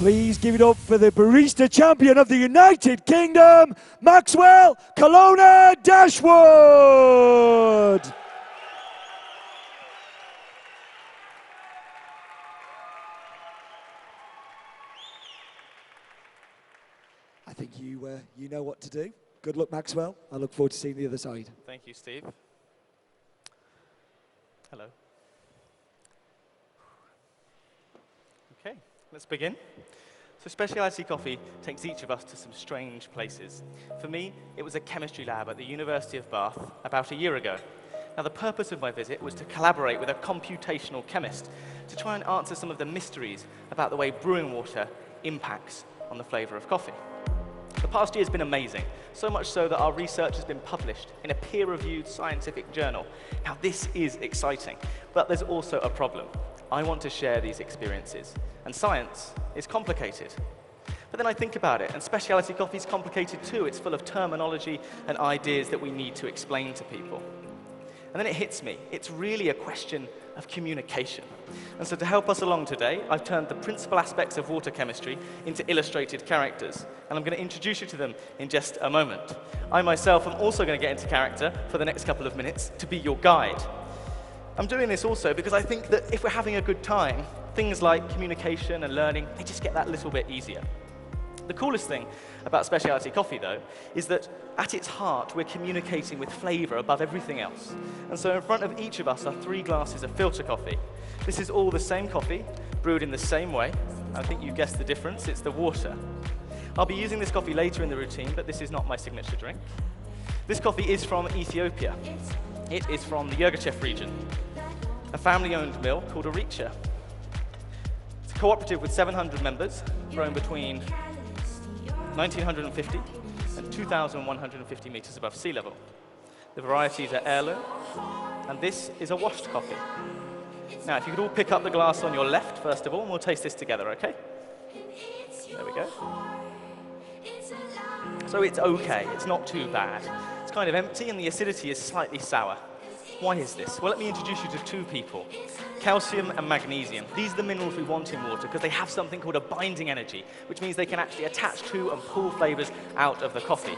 Please give it up for the barista champion of the United Kingdom, Maxwell Colonna-Dashwood. I think you know what to do. Good luck, Maxwell. I look forward to seeing the other side. Thank you, Steve. Hello. Okay, let's begin. So specialty coffee takes each of us to some strange places. For me, it was a chemistry lab at the University of Bath about a year ago. Now, the purpose of my visit was to collaborate with a computational chemist to try and answer some of the mysteries about the way brewing water impacts on the flavor of coffee. The past year has been amazing, so much so that our research has been published in a peer-reviewed scientific journal. Now, this is exciting, but there's also a problem. I want to share these experiences, and science is complicated. But then I think about it, and specialty coffee is complicated too. It's full of terminology and ideas that we need to explain to people. And then it hits me. It's really a question of communication. And so to help us along today, I've turned the principal aspects of water chemistry into illustrated characters. And I'm going to introduce you to them in just a moment. I myself am also going to get into character for the next couple of minutes to be your guide. I'm doing this also because I think that if we're having a good time, things like communication and learning, they just get that little bit easier. The coolest thing about specialty coffee, though, is that at its heart, we're communicating with flavor above everything else. And so in front of each of us are 3 glasses of filter coffee. This is all the same coffee, brewed in the same way. I think you've guessed the difference. It's the water. I'll be using this coffee later in the routine, but this is not my signature drink. This coffee is from Ethiopia. It is from the Yirgacheffe region, a family-owned mill called Aricha. It's a cooperative with 700 members, grown between 1950 and 2,150 meters above sea level. The varieties are heirloom, and this is a washed coffee. Now, if you could all pick up the glass on your left, first of all, and we'll taste this together, okay? There we go. So it's okay, it's not too bad. It's kind of empty, and the acidity is slightly sour. Why is this? Well, let me introduce you to 2 people. Calcium and magnesium. These are the minerals we want in water because they have something called a binding energy, which means they can actually attach to and pull flavors out of the coffee.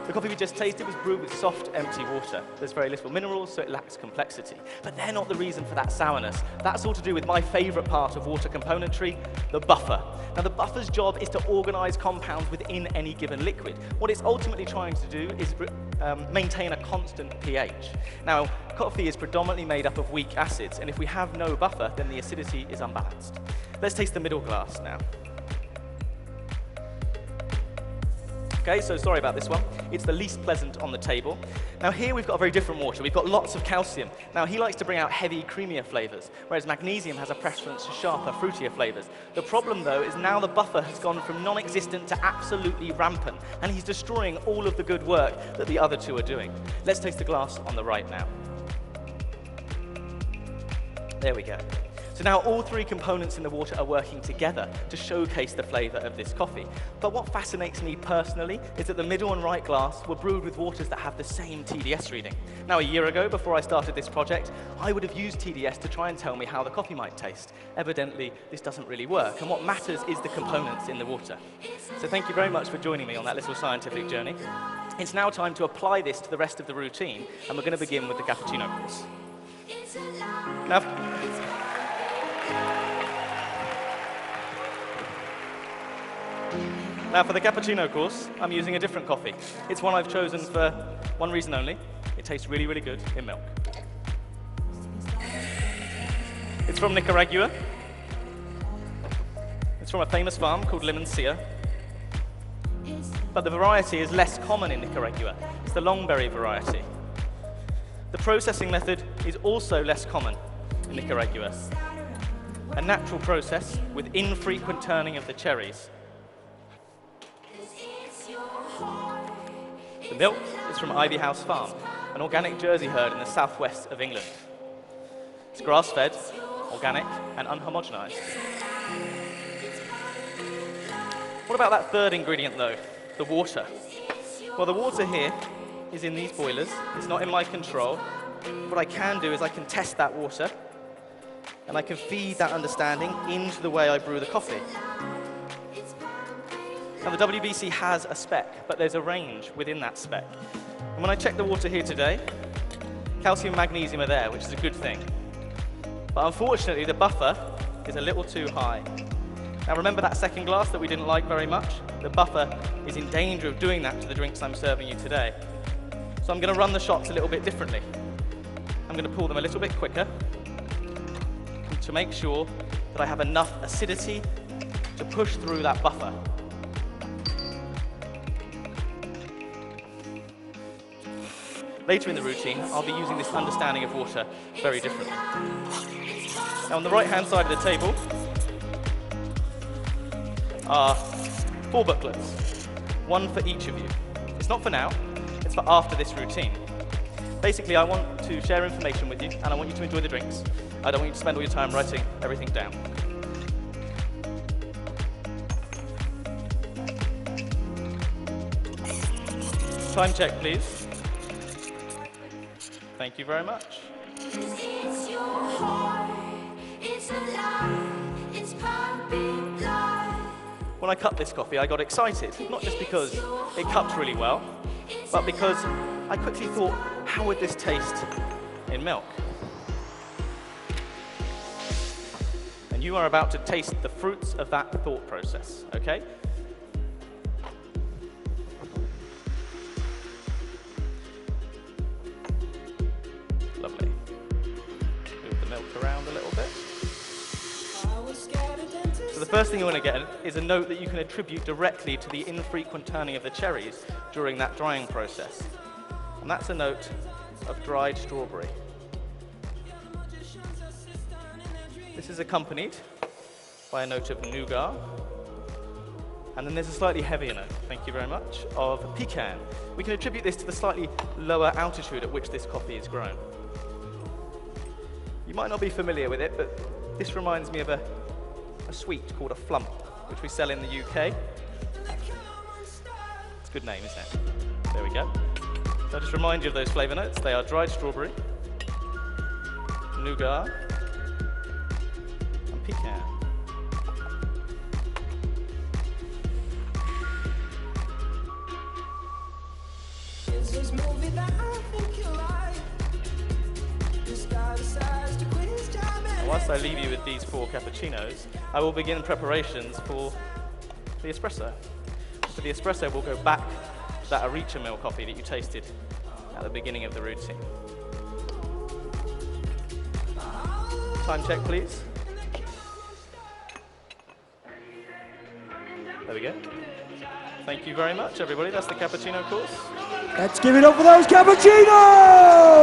The coffee we just tasted was brewed with soft, empty water. There's very little minerals, so it lacks complexity. But they're not the reason for that sourness. That's all to do with my favorite part of water componentry, the buffer. Now, the buffer's job is to organize compounds within any given liquid. What it's ultimately trying to do is maintain a constant pH. Now, coffee is predominantly made up of weak acids, and if we have no buffer, then the acidity is unbalanced. Let's taste the middle glass now. Okay, so sorry about this one. It's the least pleasant on the table. Now here we've got a very different water. We've got lots of calcium. Now he likes to bring out heavy, creamier flavors, whereas magnesium has a preference for sharper, fruitier flavors. The problem, though, is now the buffer has gone from non-existent to absolutely rampant, and he's destroying all of the good work that the other 2 are doing. Let's taste the glass on the right now. There we go. So now all 3 components in the water are working together to showcase the flavor of this coffee. But what fascinates me personally is that the middle and right glass were brewed with waters that have the same TDS reading. Now, a year ago, before I started this project, I would have used TDS to try and tell me how the coffee might taste. Evidently, this doesn't really work, and what matters is the components in the water. So thank you very much for joining me on that little scientific journey. It's now time to apply this to the rest of the routine, and we're going to begin with the Cappuccino course. Now for the Cappuccino course, I'm using a different coffee. It's one I've chosen for one reason only. It tastes really, really good in milk. It's from Nicaragua. It's from a famous farm called Limoncilla. But the variety is less common in Nicaragua. It's the longberry variety. The processing method is also less common in Nicaragua. A natural process with infrequent turning of the cherries. The milk is from Ivy House Farm, an organic Jersey herd in the southwest of England. It's grass-fed, organic, and unhomogenized. What about that third ingredient, though, the water? Well, the water here is in these boilers. It's not in my control. What I can do is I can test that water, and I can feed that understanding into the way I brew the coffee. Now, the WBC has a spec, but there's a range within that spec. And when I checked the water here today, calcium and magnesium are there, which is a good thing. But unfortunately, the buffer is a little too high. Now, remember that second glass that we didn't like very much? The buffer is in danger of doing that to the drinks I'm serving you today. So I'm going to run the shots a little bit differently. I'm going to pull them a little bit quicker to make sure that I have enough acidity to push through that buffer. Later in the routine, I'll be using this understanding of water very differently. Now, on the right-hand side of the table are 4 booklets, one for each of you. It's not for now, it's for after this routine. Basically, I want to share information with you, and I want you to enjoy the drinks. I don't want you to spend all your time writing everything down. Time check, please. Thank you very much. It's your heart, it's alive, it's pumping blood. When I cut this coffee, I got excited, not just because it cups really well, but because I quickly thought, how would this taste in milk? And you are about to taste the fruits of that thought process, okay? Lovely. Move the milk around a little bit. So the first thing you want to get is a note that you can attribute directly to the infrequent turning of the cherries during that drying process. And that's a note of dried strawberry. This is accompanied by a note of nougat. And then there's a slightly heavier note, thank you very much, of pecan. We can attribute this to the slightly lower altitude at which this coffee is grown. You might not be familiar with it, but this reminds me of a sweet called a flump, which we sell in the UK. It's a good name, isn't it? There we go. So I'll just remind you of those flavour notes. They are dried strawberry, nougat, and pecan. Whilst I leave you with these 4 cappuccinos, I will begin preparations for the espresso. For the espresso, we'll go back to that Aricha mill coffee that you tasted at the beginning of the routine. Time check, please. There we go. Thank you very much, everybody. That's the Cappuccino course. Let's give it up for those cappuccinos!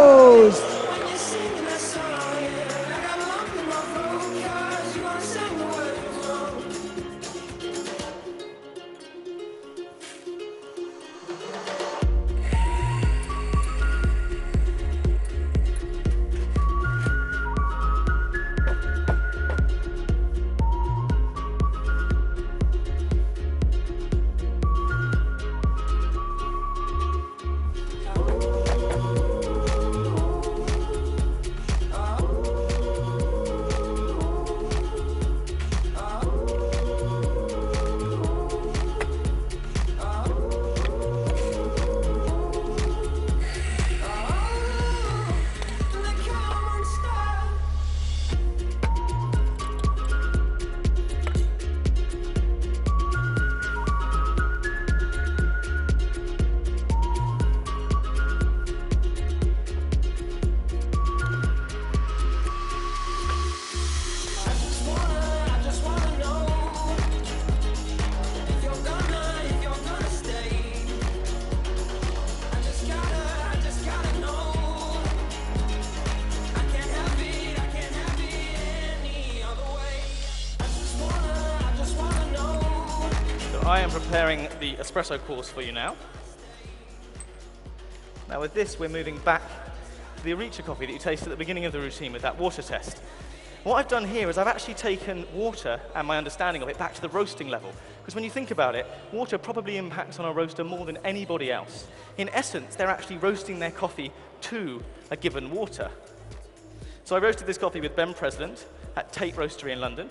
I am preparing the Espresso course for you now. Now with this, we're moving back to the Aricha coffee that you tasted at the beginning of the routine with that water test. What I've done here is I've actually taken water and my understanding of it back to the roasting level. Because when you think about it, water probably impacts on a roaster more than anybody else. In essence, they're actually roasting their coffee to a given water. So I roasted this coffee with Ben President at Tate Roastery in London,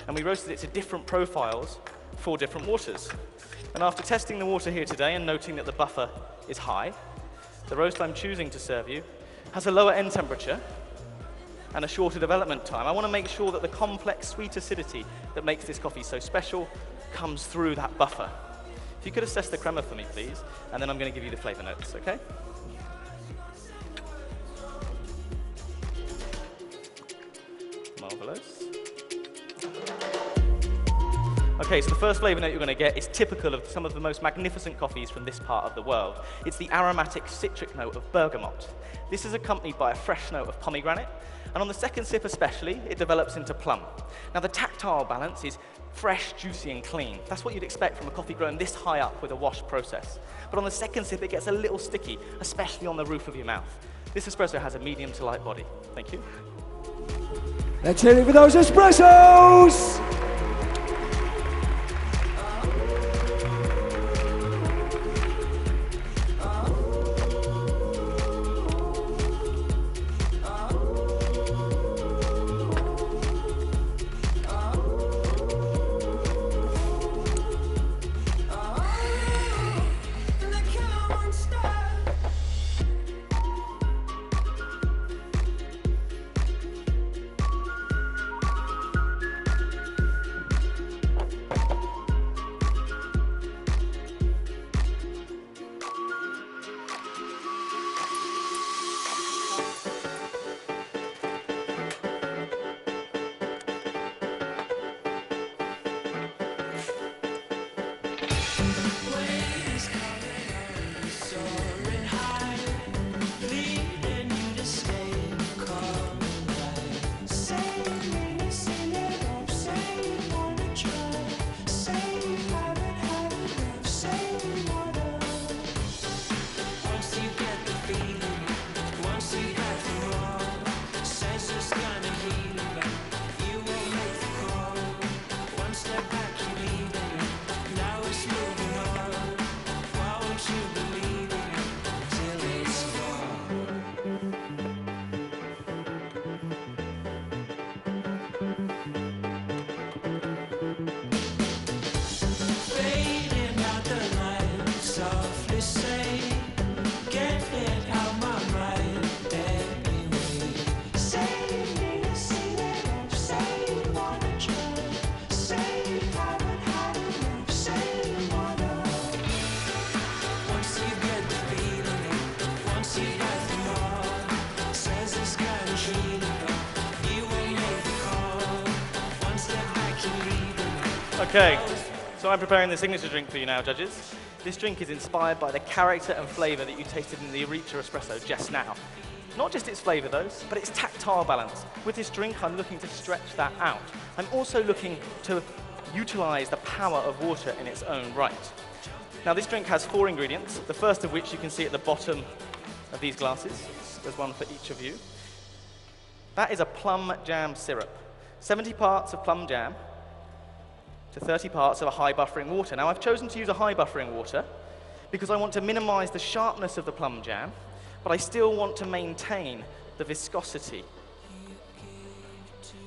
and we roasted it to different profiles 4 different waters. And after testing the water here today and noting that the buffer is high, the roast I'm choosing to serve you has a lower end temperature and a shorter development time. I want to make sure that the complex sweet acidity that makes this coffee so special comes through that buffer. If you could assess the crema for me, please, and then I'm going to give you the flavor notes, okay? Marvelous. Okay, so the first flavor note you're going to get is typical of some of the most magnificent coffees from this part of the world. It's the aromatic citric note of bergamot. This is accompanied by a fresh note of pomegranate, and on the second sip especially, it develops into plum. Now the tactile balance is fresh, juicy, and clean. That's what you'd expect from a coffee grown this high up with a wash process. But on the second sip, it gets a little sticky, especially on the roof of your mouth. This espresso has a medium to light body. Thank you. Let's hear it for those espressos! Okay, so I'm preparing the signature drink for you now, judges. This drink is inspired by the character and flavor that you tasted in the Aricha espresso just now. Not just its flavor, though, but its tactile balance. With this drink, I'm looking to stretch that out. I'm also looking to utilize the power of water in its own right. Now, this drink has 4 ingredients, the first of which you can see at the bottom of these glasses. There's one for each of you. That is a plum jam syrup. 70 parts of plum jam to 30 parts of a high buffering water. Now, I've chosen to use a high buffering water because I want to minimize the sharpness of the plum jam, but I still want to maintain the viscosity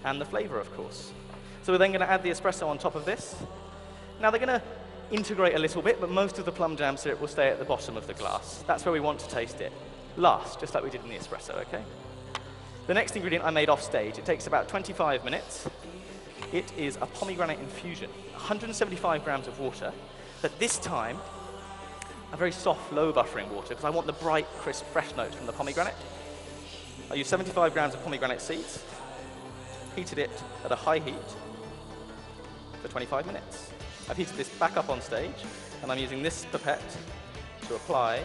and the flavor, of course. So we're then going to add the espresso on top of this. Now, they're going to integrate a little bit, but most of the plum jam syrup will stay at the bottom of the glass. That's where we want to taste it last, just like we did in the espresso, okay? The next ingredient I made off stage. It takes about 25 minutes. It is a pomegranate infusion, 175 grams of water, but this time a very soft, low buffering water because I want the bright, crisp, fresh notes from the pomegranate. I used 75 grams of pomegranate seeds, heated it at a high heat for 25 minutes. I've heated this back up on stage, and I'm using this pipette to apply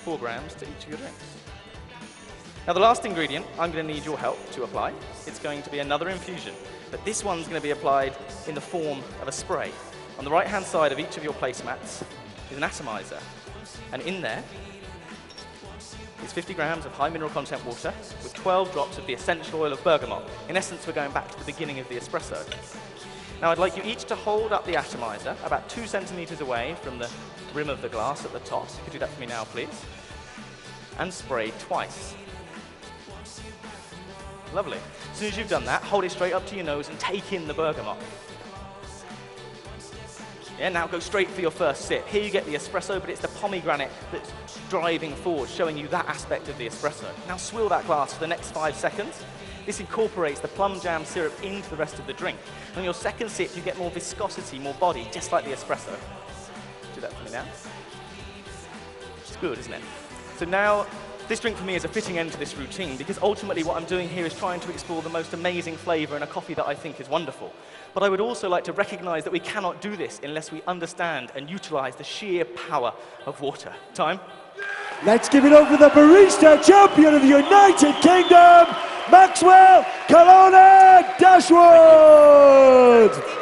4 grams to each of your drinks. Now, the last ingredient I'm going to need your help to apply. It's going to be another infusion, but this one's going to be applied in the form of a spray. On the right-hand side of each of your placemats is an atomizer, and in there is 50 grams of high mineral content water with 12 drops of the essential oil of bergamot. In essence, we're going back to the beginning of the espresso. Now, I'd like you each to hold up the atomizer about 2 centimeters away from the rim of the glass at the top. You could do that for me now, please. And spray twice. Lovely. As soon as you've done that, hold it straight up to your nose and take in the bergamot. Yeah, now go straight for your first sip. Here you get the espresso, but it's the pomegranate that's driving forward, showing you that aspect of the espresso. Now swill that glass for the next 5 seconds. This incorporates the plum jam syrup into the rest of the drink. And on your second sip, you get more viscosity, more body, just like the espresso. Do that for me now. It's good, isn't it? So now, this drink for me is a fitting end to this routine because ultimately what I'm doing here is trying to explore the most amazing flavor in a coffee that I think is wonderful. But I would also like to recognize that we cannot do this unless we understand and utilize the sheer power of water. Time? Let's give it up for the barista champion of the United Kingdom, Maxwell Colonna-Dashwood.